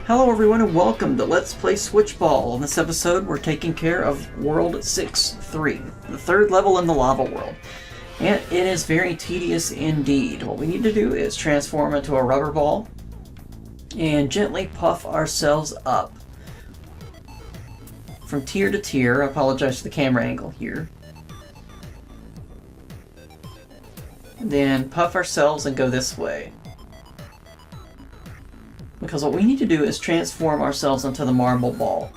Hello everyone and welcome to Let's Play Switchball. In this episode we're taking care of World 6-3, the third level in the lava world. And it is very tedious indeed. What we need to do is transform into a rubber ball and gently puff ourselves up from tier to tier. I apologize for the camera angle here. And then puff ourselves and go this way. Because what we need to do is transform ourselves into the marble ball.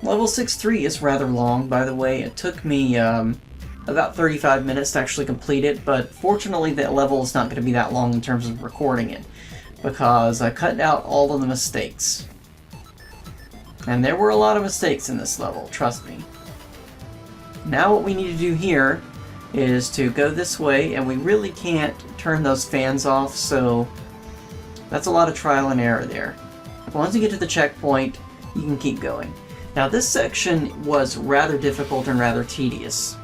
Level 6-3 is rather long, by the way. It took me about 35 minutes to actually complete it, but fortunately that level is not going to be that long in terms of recording it, because I cut out all of the mistakes. And there were a lot of mistakes in this level, trust me. Now what we need to do here is to go this way, and we really can't turn those fans off, so that's a lot of trial and error there. Once you get to the checkpoint, you can keep going. Now this section was rather difficult and rather tedious,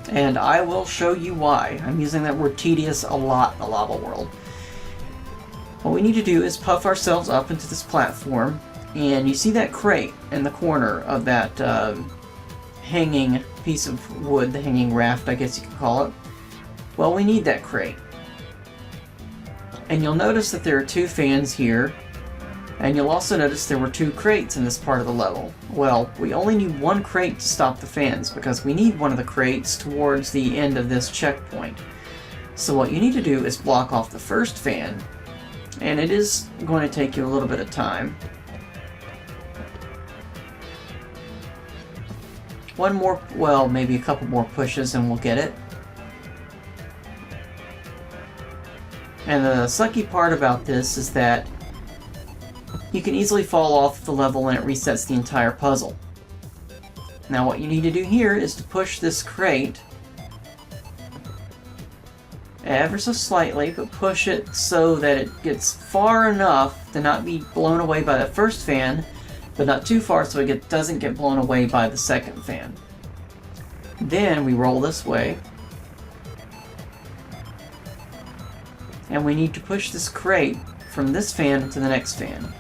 and I will show you why. I'm using that word tedious a lot in the lava world. What we need to do is puff ourselves up into this platform, and you see that crate in the corner of that hanging piece of wood, the hanging raft I guess you could call it. Well, we need that crate. And you'll notice that there are two fans here, and you'll also notice there were two crates in this part of the level. Well, we only need one crate to stop the fans, because we need one of the crates towards the end of this checkpoint. So what you need to do is block off the first fan, and it is going to take you a little bit of time. One more, well, maybe a couple more pushes and we'll get it. And the sucky part about this is that you can easily fall off the level and it resets the entire puzzle. Now what you need to do here is to push this crate ever so slightly, but push it so that it gets far enough to not be blown away by the first fan, but not too far so it doesn't get blown away by the second fan. Then we roll this way. And we need to push this crate from this fan to the next fan.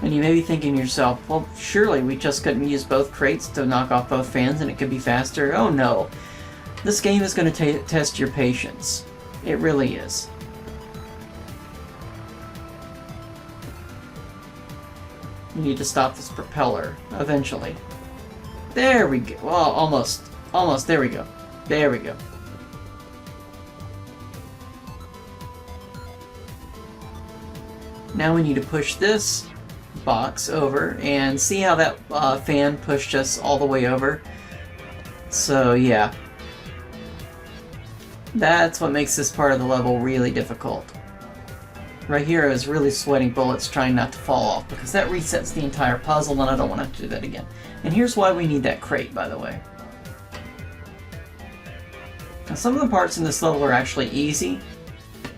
And you may be thinking to yourself, well, surely we just couldn't use both crates to knock off both fans and it could be faster. Oh no. This game is going to test your patience. It really is. You need to stop this propeller eventually. There we go. Well, almost. Almost. There we go. There we go. Now we need to push this box over and see how that fan pushed us all the way over. So yeah. That's what makes this part of the level really difficult. Right here I was really sweating bullets trying not to fall off, because that resets the entire puzzle and I don't want to have to do that again. And here's why we need that crate, by the way. Now some of the parts in this level are actually easy,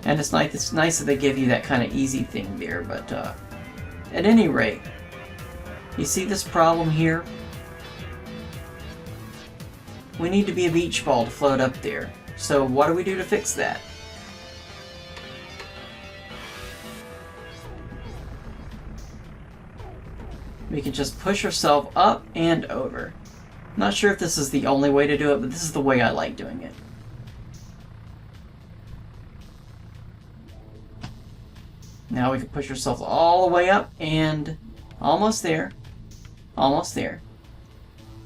and it's nice that they give you that kind of easy thing there, but at any rate, you see this problem here? We need to be a beach ball to float up there. So what do we do to fix that? We can just push ourselves up and over. Not sure if this is the only way to do it, but this is the way I like doing it. Now we can push ourselves all the way up and almost there. Almost there.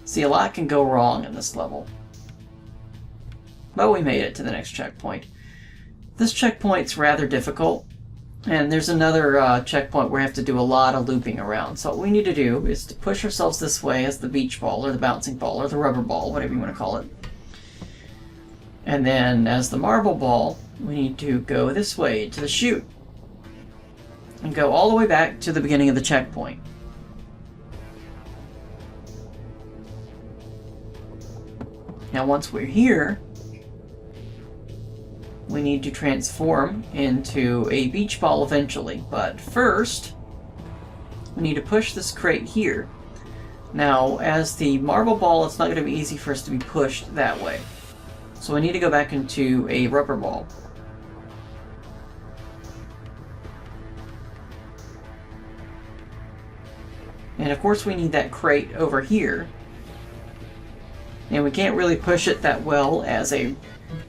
See, a lot can go wrong in this level. But we made it to the next checkpoint. This checkpoint's rather difficult. And there's another checkpoint where we have to do a lot of looping around. So what we need to do is to push ourselves this way as the beach ball, or the bouncing ball, or the rubber ball, whatever you want to call it. And then as the marble ball, we need to go this way to the chute. And go all the way back to the beginning of the checkpoint. Now once we're here, we need to transform into a beach ball eventually, but first we need to push this crate here. Now, as the marble ball, it's not going to be easy for us to be pushed that way. So we need to go back into a rubber ball. And of course we need that crate over here. And we can't really push it that well as a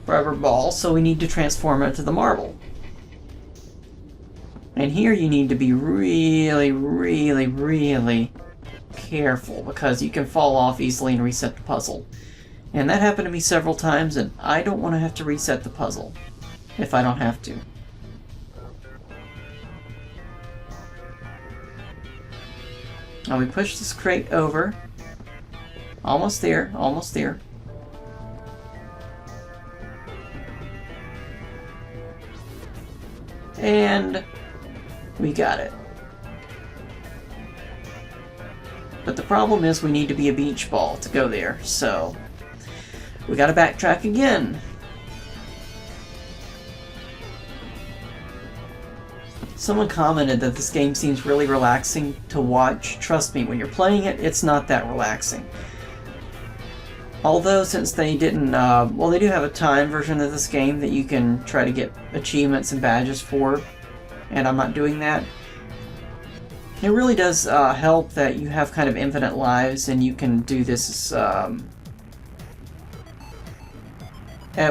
rubber ball, so we need to transform it to the marble. And here you need to be really, really, really careful, because you can fall off easily and reset the puzzle. And that happened to me several times, and I don't want to have to reset the puzzle if I don't have to. Now we push this crate over. Almost there, almost there. And we got it. But the problem is we need to be a beach ball to go there, so we gotta backtrack again. Someone commented that this game seems really relaxing to watch. Trust me, when you're playing it, it's not that relaxing. Although, since they didn't, well, they do have a time version of this game that you can try to get achievements and badges for, and I'm not doing that. It really does help that you have kind of infinite lives, and you can do this at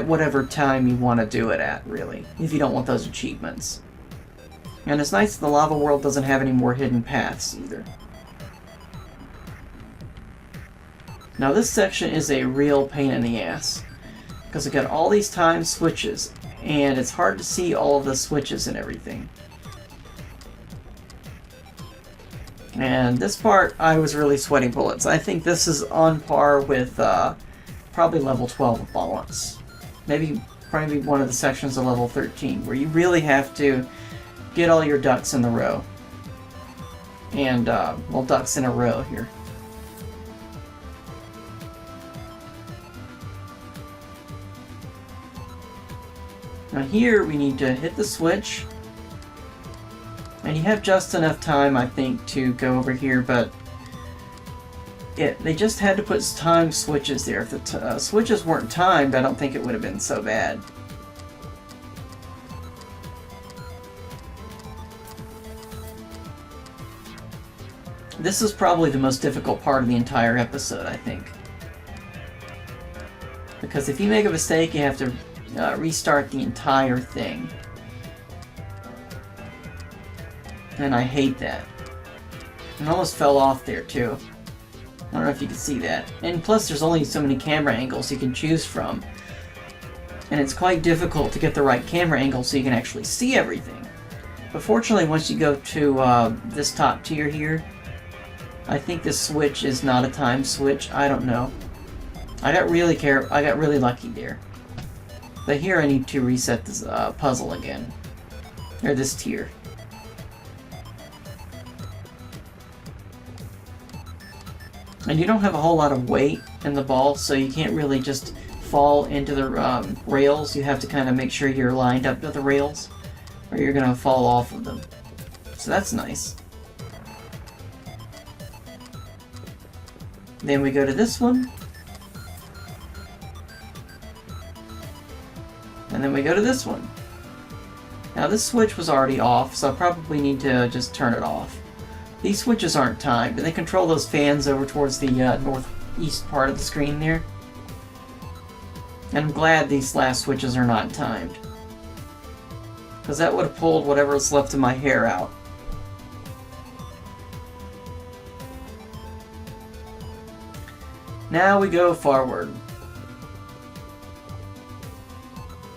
whatever time you want to do it at, really, if you don't want those achievements. And it's nice that the lava world doesn't have any more hidden paths, either. Now this section is a real pain in the ass, because we've got all these time switches, and it's hard to see all of the switches and everything. And this part, I was really sweating bullets. I think this is on par with probably level 12 of Balance. Maybe probably one of the sections of level 13, where you really have to get all your ducks in the row. And, well, ducks in a row here. Now here we need to hit the switch, and you have just enough time, I think, to go over here, but they just had to put time switches there. If the switches weren't timed, I don't think it would have been so bad. This is probably the most difficult part of the entire episode, I think. Because if you make a mistake, you have to restart the entire thing. And I hate that. And I almost fell off there too. I don't know if you can see that. And plus there's only so many camera angles you can choose from. And it's quite difficult to get the right camera angle so you can actually see everything. But fortunately, once you go to this top tier here, I think this switch is not a time switch. I don't know. I got really lucky there. But here I need to reset this puzzle again. Or this tier. And you don't have a whole lot of weight in the ball, so you can't really just fall into the rails. You have to kind of make sure you're lined up to the rails, or you're going to fall off of them. So that's nice. Then we go to this one. And then we go to this one. Now this switch was already off, so I probably need to just turn it off. These switches aren't timed, but they control those fans over towards the northeast part of the screen there. And I'm glad these last switches are not timed, because that would have pulled whatever's left of my hair out. Now we go forward.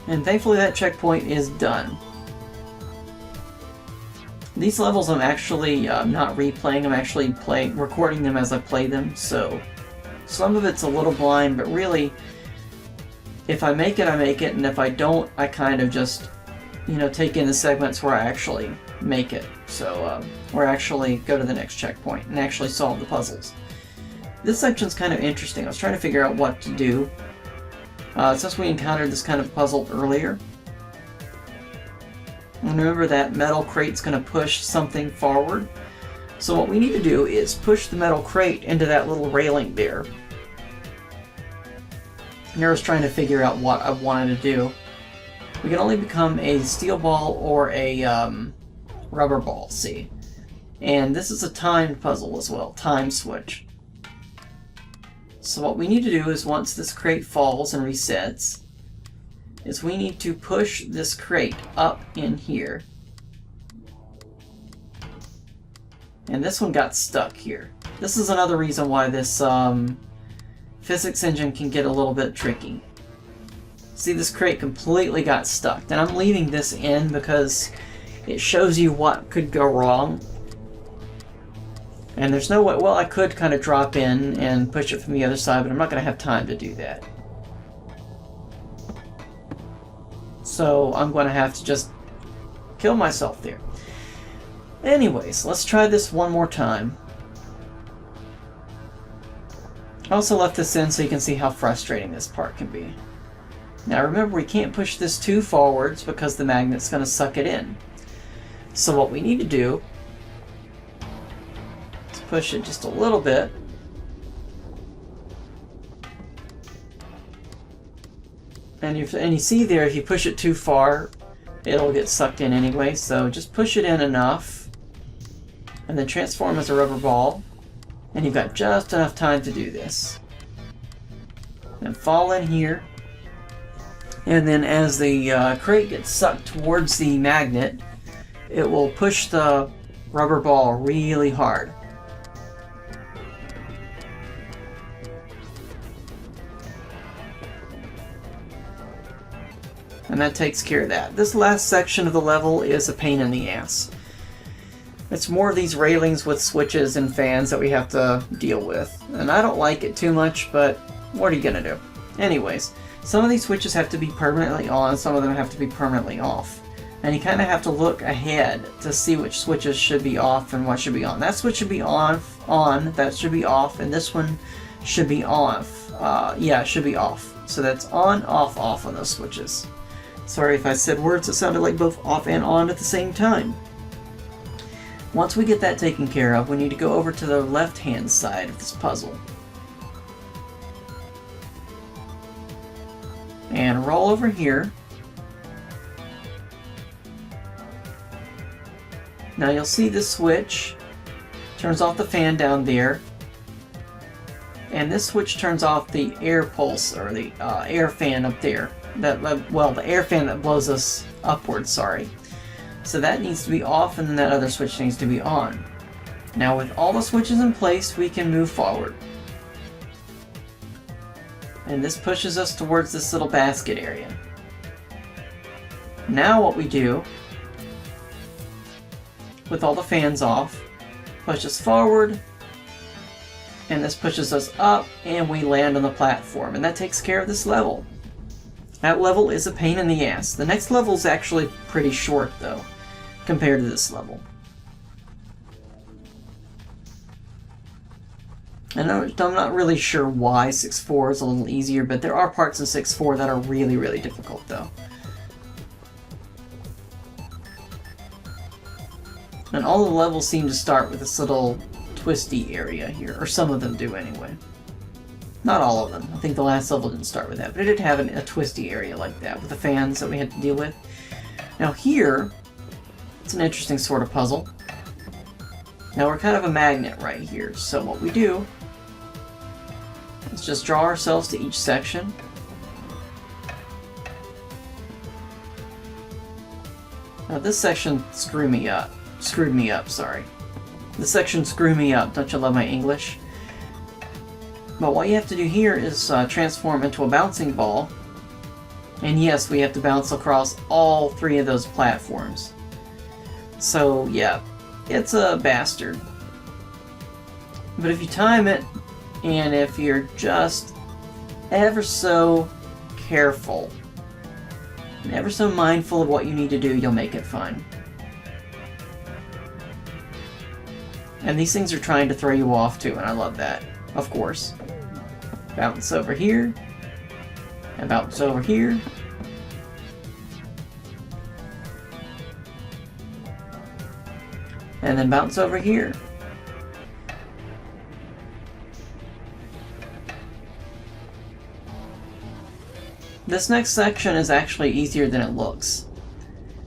And thankfully that checkpoint is done. These levels I'm actually not replaying, I'm actually recording them as I play them, so some of it's a little blind, but really, if I make it, I make it, and if I don't, I kind of just, you know, take in the segments where I actually make it. So, or actually go to the next checkpoint and actually solve the puzzles. This section's kind of interesting. I was trying to figure out what to do. Since we encountered this kind of puzzle earlier. And remember that metal crate's going to push something forward. So what we need to do is push the metal crate into that little railing there. And I was trying to figure out what I wanted to do. We can only become a steel ball or a rubber ball, see? And this is a timed puzzle as well, time switch. So what we need to do is once this crate falls and resets, is we need to push this crate up in here. And this one got stuck here. This is another reason why this physics engine can get a little bit tricky. See, this crate completely got stuck. And I'm leaving this in because it shows you what could go wrong. And there's no way, well, I could kind of drop in and push it from the other side, but I'm not going to have time to do that. So I'm going to have to just kill myself there. Anyways, let's try this one more time. I also left this in so you can see how frustrating this part can be. Now remember, we can't push this too forwards because the magnet's going to suck it in. So what we need to do is push it just a little bit. And you see there, if you push it too far, it'll get sucked in anyway. So just push it in enough, and then transform as a rubber ball. And you've got just enough time to do this. Then fall in here. And then as the crate gets sucked towards the magnet, it will push the rubber ball really hard. And that takes care of that. This last section of the level is a pain in the ass. It's more of these railings with switches and fans that we have to deal with. And I don't like it too much, but what are you gonna do? Anyways, some of these switches have to be permanently on, some of them have to be permanently off. And you kind of have to look ahead to see which switches should be off and what should be on. That switch should be on, that should be off, and this one should be off. Yeah, it should be off. So that's on, off on those switches. Sorry if I said words that sounded like both off and on at the same time. Once we get that taken care of, we need to go over to the left-hand side of this puzzle. And roll over here. Now you'll see this switch turns off the fan down there. And this switch turns off the air pulse, or the air fan up there. Well, the air fan that blows us upwards, sorry. So that needs to be off, and then that other switch needs to be on. Now with all the switches in place, we can move forward. And this pushes us towards this little basket area. Now what we do, with all the fans off, push us forward, and this pushes us up, and we land on the platform, and that takes care of this level. That level is a pain in the ass. The next level is actually pretty short, though, compared to this level. And I'm not really sure why 6-4 is a little easier, but there are parts in 6-4 that are really, really difficult, though. And all the levels seem to start with this little twisty area here, or some of them do anyway. Not all of them. I think the last level didn't start with that, but it did have a twisty area like that with the fans that we had to deal with. Now here, it's an interesting sort of puzzle. Now we're kind of a magnet right here, so what we do is just draw ourselves to each section. Now this section screwed me up, sorry. This section screwed me up, don't you love my English? But what you have to do here is transform into a bouncing ball. And yes, we have to bounce across all 3 of those platforms. So yeah, it's a bastard. But if you time it, and if you're just ever so careful, and ever so mindful of what you need to do, you'll make it fine. And these things are trying to throw you off too, and I love that, of course. Bounce over here, and bounce over here. And then bounce over here. This next section is actually easier than it looks.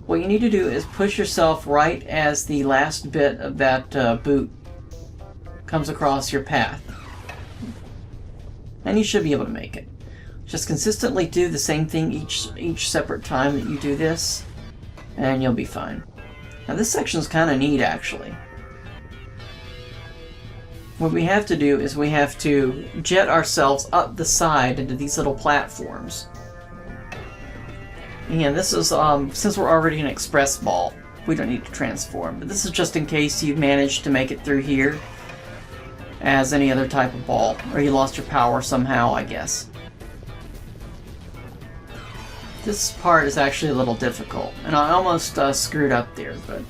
What you need to do is push yourself right as the last bit of that boot comes across your path. And you should be able to make it. Just consistently do the same thing each separate time that you do this, and you'll be fine. Now this section's kind of neat, actually. What we have to do is we have to jet ourselves up the side into these little platforms. And this is, since we're already in Express Ball, we don't need to transform. But this is just in case you managed to make it through here as any other type of ball, or you lost your power somehow, I guess. This part is actually a little difficult, and I almost screwed up there, but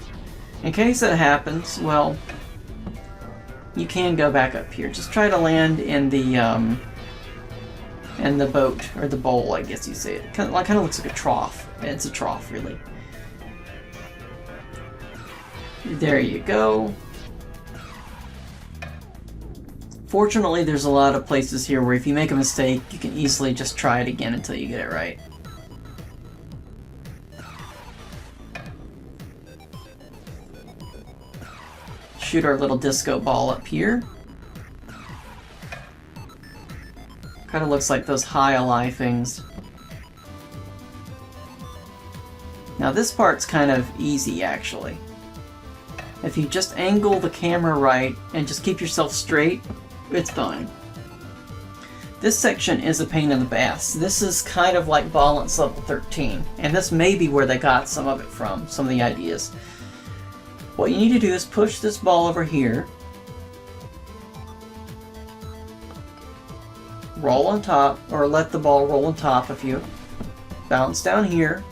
in case that happens, well, you can go back up here. Just try to land in the boat, or the bowl, I guess you say. It kind of looks like a trough. It's a trough, really. There you go. Fortunately, there's a lot of places here where if you make a mistake, you can easily just try it again until you get it right. Shoot our little disco ball up here. Kind of looks like those high-ali things. Now this part's kind of easy, actually. If you just angle the camera right and just keep yourself straight, it's fine. This section is a pain in the ass. This is kind of like Balance Level 13, and this may be where they got some of it from, some of the ideas. What you need to do is push this ball over here, roll on top, or let the ball roll on top of you, bounce down here,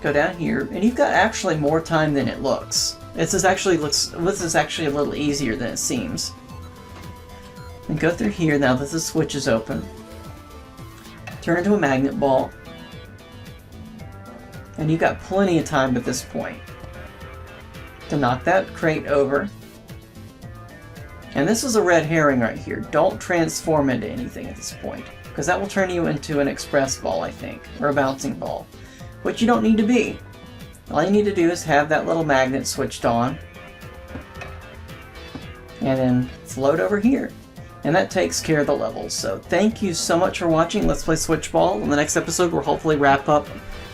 go down here, and you've got actually more time than it looks. This is actually a little easier than it seems. And go through here now that the switch is open. Turn into a magnet ball. And you've got plenty of time at this point to knock that crate over. And this is a red herring right here. Don't transform into anything at this point, because that will turn you into an express ball, I think, or a bouncing ball, which you don't need to be. All you need to do is have that little magnet switched on, and then float over here. And that takes care of the levels. So thank you so much for watching Let's Play Switchball. In the next episode, we'll hopefully wrap up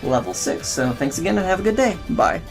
level 6. So thanks again and have a good day. Bye.